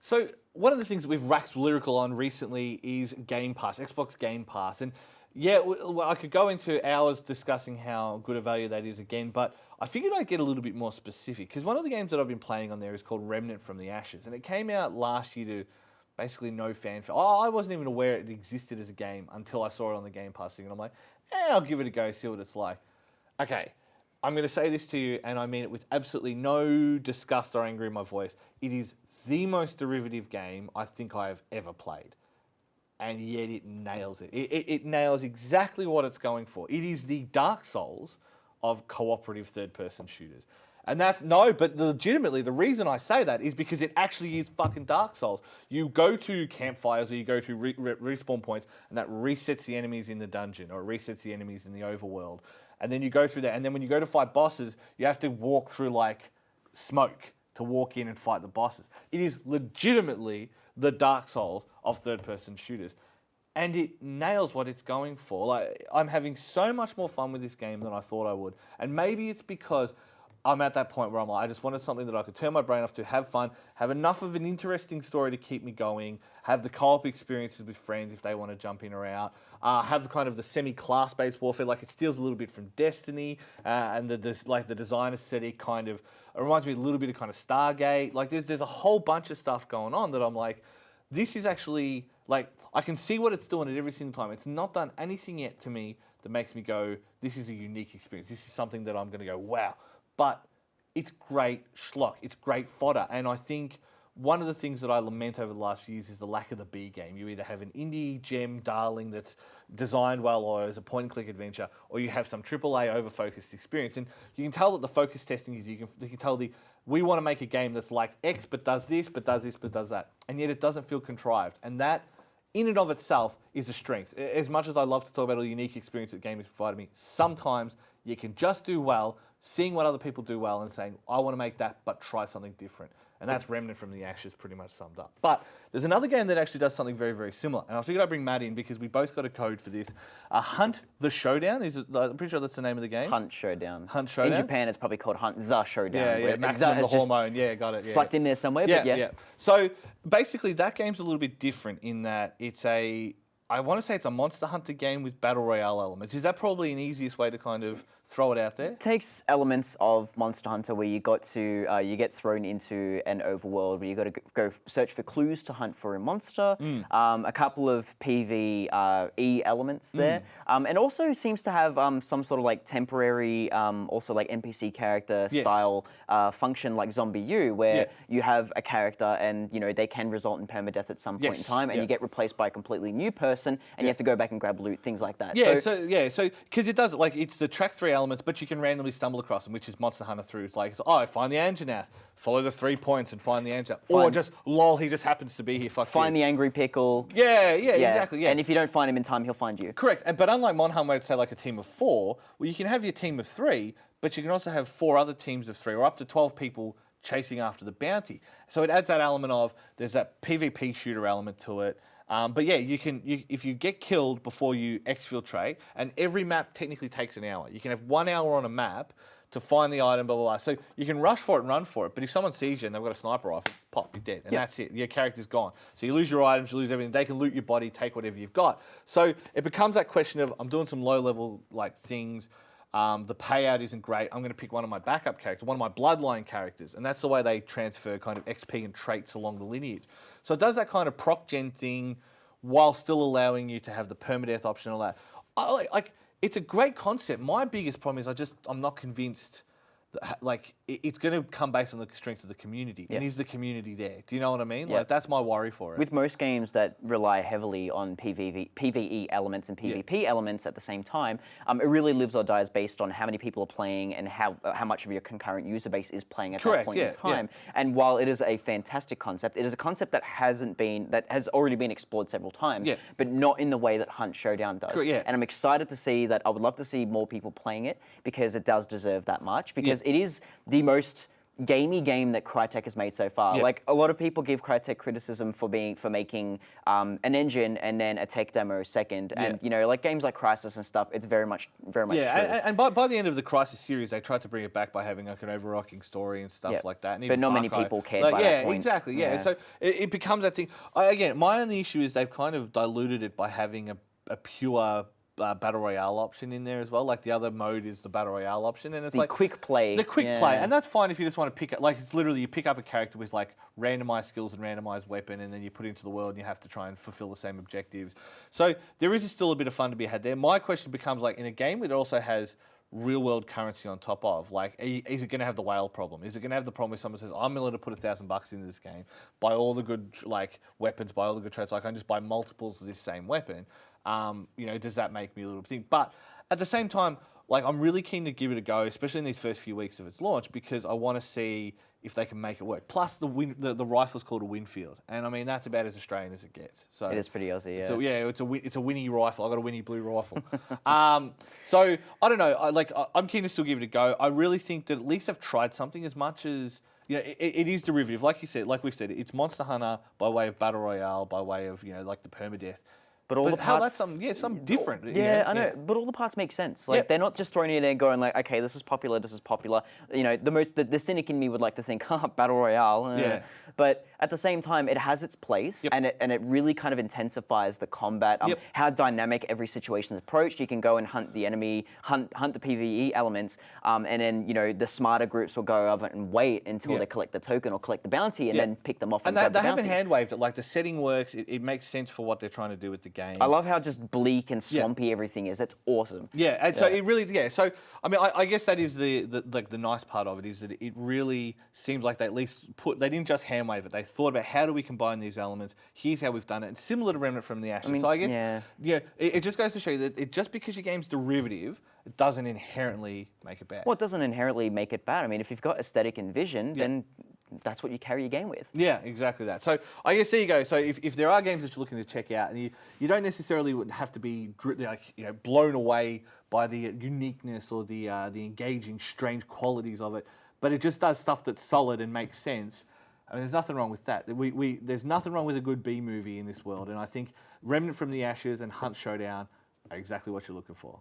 So one of the things that we've waxed lyrical on recently is Game Pass, Xbox Game Pass. And yeah, I could go into hours discussing how good a value that is again, but I figured I'd get a little bit more specific because one of the games that I've been playing on there is called Remnant from the Ashes. And it came out last year to basically no fanfare. I wasn't even aware it existed as a game until I saw it on the Game Pass thing. And I'm like, I'll give it a go, see what it's like. Okay, I'm going to say this to you, and I mean it with absolutely no disgust or anger in my voice. It is the most derivative game I think I have ever played. And yet it nails it. It nails exactly what it's going for. It is the Dark Souls of cooperative third-person shooters. And but legitimately, the reason I say that is because it actually is fucking Dark Souls. You go to campfires or you go to respawn points, and that resets the enemies in the dungeon, or it resets the enemies in the overworld. And then you go through that, and then when you go to fight bosses, you have to walk through, like, smoke to walk in and fight the bosses. It is legitimately the Dark Souls of third-person shooters. And it nails what it's going for. Like, I'm having so much more fun with this game than I thought I would. And maybe it's because I'm at that point where I'm like, I just wanted something that I could turn my brain off to, have fun, have enough of an interesting story to keep me going, have the co-op experiences with friends if they want to jump in or out, have the kind of the semi-class-based warfare, like it steals a little bit from Destiny, and the design aesthetic kind of, it reminds me a little bit of kind of Stargate. Like there's a whole bunch of stuff going on that I'm like, this is actually, like, I can see what it's doing at every single time. It's not done anything yet to me that makes me go, this is a unique experience. This is something that I'm going to go, wow. But it's great schlock. It's great fodder. And I think one of the things that I lament over the last few years is the lack of the B game. You either have an indie gem darling that's designed well or is a point-and-click adventure, or you have some AAA over-focused experience. And you can tell that the focus testing is, you can tell we want to make a game that's like X, but does this, but does this, but does that. And yet it doesn't feel contrived. And that, in and of itself, is a strength. As much as I love to talk about all the unique experience that game has provided me, sometimes you can just do well, seeing what other people do well and saying, I want to make that, but try something different. And that's Remnant from the Ashes pretty much summed up. But there's another game that actually does something very, very similar. And I figured I'd bring Matt in because we both got a code for this. Hunt the Showdown. I'm pretty sure that's the name of the game. Hunt Showdown. Hunt Showdown. In Japan, it's probably called Hunt the Showdown. Yeah, maximum the hormone. Yeah, got it. Sucked in there somewhere, but yeah. So basically, that game's a little bit different in that I want to say it's a Monster Hunter game with Battle Royale elements. Is that probably an easiest way to kind of throw it out there? It takes elements of Monster Hunter where you get thrown into an overworld where you got to go search for clues to hunt for a monster, a couple of PvE elements there, and also seems to have some sort of like temporary, also like NPC character style function like Zombie U, where you have a character and they can result in permadeath at some point in time, and you get replaced by a completely new person, and you have to go back and grab loot, things like that. So because it does, like, it's the track 3 elements, but you can randomly stumble across them, which is Monster Hunter through. It's like, find the Anjanath, follow the 3 points and find the Anjanath. Or just, lol, he just happens to be here, find the angry pickle. Exactly. And if you don't find him in time, he'll find you. Correct. But unlike Monhun, where it's, say, like a team of 4, well, you can have your team of 3, but you can also have 4 other teams of 3, or up to 12 people chasing after the bounty. So it adds that element of, there's that PvP shooter element to it. But yeah, if you get killed before you exfiltrate, and every map technically takes an hour. You can have 1 hour on a map to find the item, blah, blah, blah. So you can rush for it and run for it, but if someone sees you and they've got a sniper rifle, pop, you're dead. And that's it. Your character's gone. So you lose your items, you lose everything. They can loot your body, take whatever you've got. So it becomes that question of, I'm doing some low-level things. The payout isn't great. I'm going to pick one of my backup characters, one of my bloodline characters, and that's the way they transfer kind of XP and traits along the lineage. So it does that kind of proc gen thing while still allowing you to have the permadeath option and all that. It's a great concept. My biggest problem is I'm not convinced that, it's going to come based on the strength of the community. Yes. And is the community there? Do you know what I mean? Yeah. That's my worry for it. With most games that rely heavily on PvE elements and PvP elements at the same time, it really lives or dies based on how many people are playing and how much of your concurrent user base is playing at that point in time. Yeah. And while it is a fantastic concept, it is a concept that has already been explored several times, but not in the way that Hunt Showdown does. Yeah. And I'm excited to see that. I would love to see more people playing it because it does deserve that much, because it is the most gamey game that Crytek has made so far. Yeah. Like a lot of people give Crytek criticism for making an engine and then a tech demo second, and like games like Crysis and stuff, it's very much true. And by the end of the Crysis series, they tried to bring it back by having like an overarching story and stuff like that. And But even not Far many Cry, people cared by that point. Exactly. Yeah. So it becomes that thing. Again, my only issue is they've kind of diluted it by having a pure battle royale option in there as well. Like the other mode is the battle royale option, and it's the like quick play. The quick play, and that's fine if you just want to pick up. Like it's literally you pick up a character with like randomized skills and randomized weapon, and then you put it into the world, and you have to try and fulfill the same objectives. So there is still a bit of fun to be had there. My question becomes like in a game that also has real world currency on top of, like, is it going to have the whale problem? Is it going to have the problem where someone says, I'm willing to put $1,000 into this game, buy all the good like weapons, buy all the good traits, like I can just buy multiples of this same weapon? Does that make me a little think? But at the same time, like I'm really keen to give it a go, especially in these first few weeks of its launch, because I want to see if they can make it work. Plus, the rifle's called a Winfield, and I mean that's about as Australian as it gets. So it is pretty Aussie, yeah. So yeah, it's a Winnie rifle. I got a Winnie blue rifle. So I don't know. I'm keen to still give it a go. I really think that at least I've tried something as much as. It is derivative, like you said, like we've said. It's Monster Hunter by way of battle royale, by way of like the permadeath. But all the parts, something different. Yeah, I know. But all the parts make sense. Like they're not just throwing it in there and going like, okay, this is popular, this is popular. The cynic in me would like to think, battle royale. Yeah. But at the same time, it has its place, and it really kind of intensifies the combat. How dynamic every situation is approached. You can go and hunt the enemy, hunt the PvE elements, and then the smarter groups will go over and wait until they collect the token or collect the bounty, and then pick them off and grab the bounty. They haven't hand-waved it. Like the setting works. It makes sense for what they're trying to do with the game. I love how just bleak and swampy everything is. It's awesome. Yeah, and so it really, So I mean, I guess that is the nice part of it is that it really seems like they at least they didn't just hand wave it. They thought about how do we combine these elements. Here's how we've done it. It's similar to Remnant from the Ashes. So I guess it just goes to show you that just because your game's derivative, it doesn't inherently make it bad. Well, it doesn't inherently make it bad. I mean, if you've got aesthetic and vision, then that's what you carry your game with. Yeah, exactly that. So I guess there you go. So if there are games that you're looking to check out, and you don't necessarily have to be blown away by the uniqueness or the engaging, strange qualities of it, but it just does stuff that's solid and makes sense. I mean, there's nothing wrong with that. There's nothing wrong with a good B movie in this world, and I think Remnant from the Ashes and Hunt Showdown are exactly what you're looking for.